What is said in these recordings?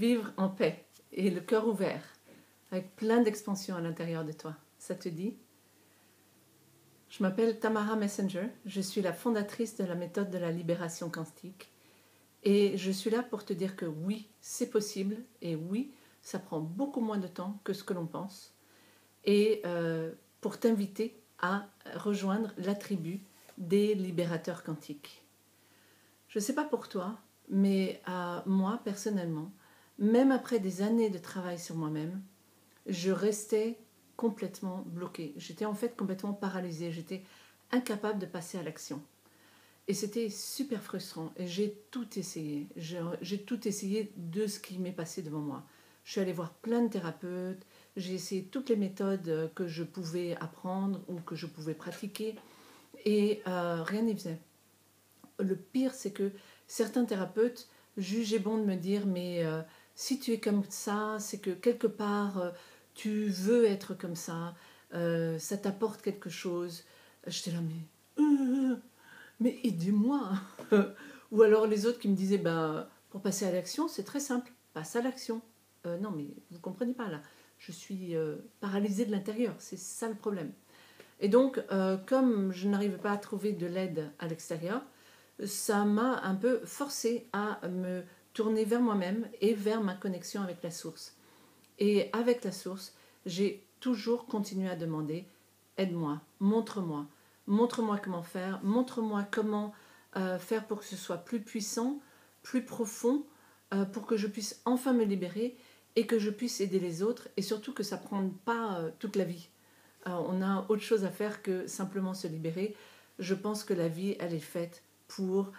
vivre en paix et le cœur ouvert, avec plein d'expansion à l'intérieur de toi. Ça te dit? Je m'appelle Tamara Messenger, je suis la fondatrice de la méthode de la libération quantique et je suis là pour te dire que oui, c'est possible et oui, ça prend beaucoup moins de temps que ce que l'on pense et pour t'inviter à rejoindre la tribu des libérateurs quantiques. Je ne sais pas pour toi, mais moi personnellement, même après des années de travail sur moi-même, je restais complètement bloquée. J'étais en fait complètement paralysée, j'étais incapable de passer à l'action. Et c'était super frustrant et j'ai tout essayé. J'ai tout essayé de ce qui m'est passé devant moi. Je suis allée voir plein de thérapeutes, j'ai essayé toutes les méthodes que je pouvais apprendre ou que je pouvais pratiquer et rien n'y faisait. Le pire, c'est que certains thérapeutes jugeaient bon de me dire mais si tu es comme ça, c'est que quelque part tu veux être comme ça t'apporte quelque chose. J'étais là mais aidez-moi. Ou alors les autres qui me disaient pour passer à l'action, c'est très simple, passe à l'action. Non mais vous ne comprenez pas là, je suis paralysée de l'intérieur, c'est ça le problème. Et donc comme je n'arrivais pas à trouver de l'aide à l'extérieur, ça m'a un peu forcée à me tourner vers moi-même et vers ma connexion avec la source. Et avec la source, j'ai toujours continué à demander « Aide-moi, montre-moi, montre-moi comment faire, montre-moi comment faire pour que ce soit plus puissant, plus profond, pour que je puisse enfin me libérer et que je puisse aider les autres et surtout que ça ne prenne pas toute la vie. On a autre chose à faire que simplement se libérer. Je pense que la vie, elle est faite pour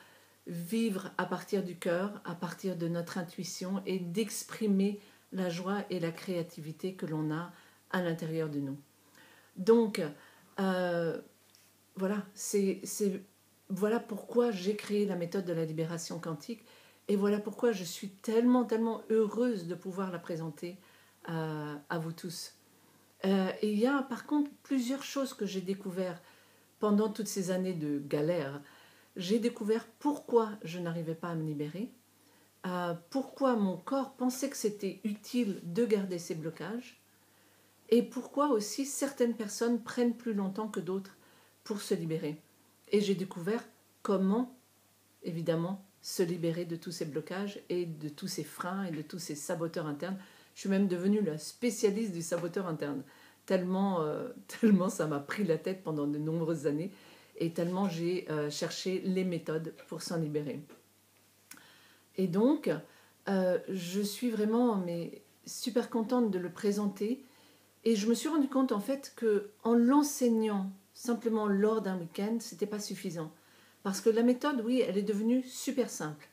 vivre à partir du cœur, à partir de notre intuition et d'exprimer la joie et la créativité que l'on a à l'intérieur de nous. Donc, voilà, voilà pourquoi j'ai créé la méthode de la libération quantique et voilà pourquoi je suis tellement, tellement heureuse de pouvoir la présenter à vous tous. Et il y a par contre plusieurs choses que j'ai découvertes pendant toutes ces années de galère. J'ai découvert pourquoi je n'arrivais pas à me libérer, pourquoi mon corps pensait que c'était utile de garder ces blocages et pourquoi aussi certaines personnes prennent plus longtemps que d'autres pour se libérer. Et j'ai découvert comment, évidemment, se libérer de tous ces blocages et de tous ces freins et de tous ces saboteurs internes. Je suis même devenue la spécialiste du saboteur interne, tellement ça m'a pris la tête pendant de nombreuses années et tellement j'ai cherché les méthodes pour s'en libérer. Et donc, je suis vraiment super contente de le présenter. Et je me suis rendu compte en fait qu'en l'enseignant simplement lors d'un week-end, ce n'était pas suffisant. Parce que la méthode, oui, elle est devenue super simple.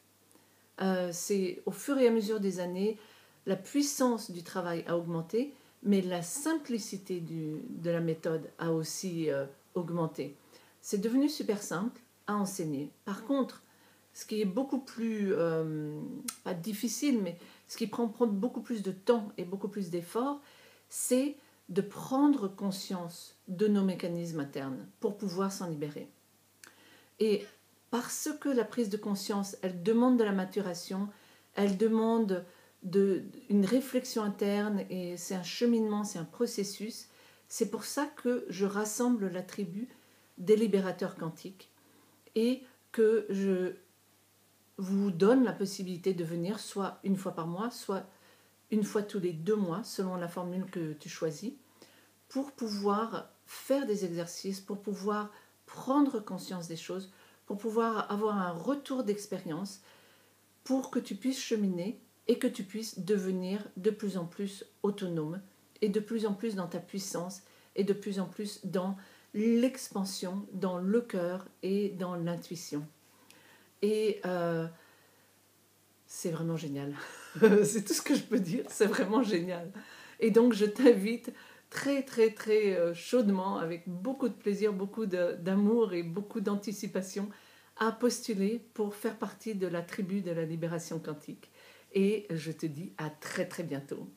C'est au fur et à mesure des années, la puissance du travail a augmenté, mais la simplicité de la méthode a aussi augmenté. C'est devenu super simple à enseigner. Par contre, ce qui est beaucoup plus, pas difficile, mais ce qui prend beaucoup plus de temps et beaucoup plus d'efforts, c'est de prendre conscience de nos mécanismes internes pour pouvoir s'en libérer. Et parce que la prise de conscience, elle demande de la maturation, elle demande une réflexion interne et c'est un cheminement, c'est un processus. C'est pour ça que je rassemble la tribu des libérateurs quantiques et que je vous donne la possibilité de venir soit une fois par mois, soit une fois tous les 2 mois, selon la formule que tu choisis, pour pouvoir faire des exercices, pour pouvoir prendre conscience des choses, pour pouvoir avoir un retour d'expérience, pour que tu puisses cheminer et que tu puisses devenir de plus en plus autonome et de plus en plus dans ta puissance et de plus en plus dans l'expansion, dans le cœur et dans l'intuition. Et c'est vraiment génial. C'est tout ce que je peux dire, c'est vraiment génial. Et donc je t'invite très très très chaudement, avec beaucoup de plaisir, beaucoup d'amour et beaucoup d'anticipation, à postuler pour faire partie de la tribu de la libération quantique. Et je te dis à très très bientôt.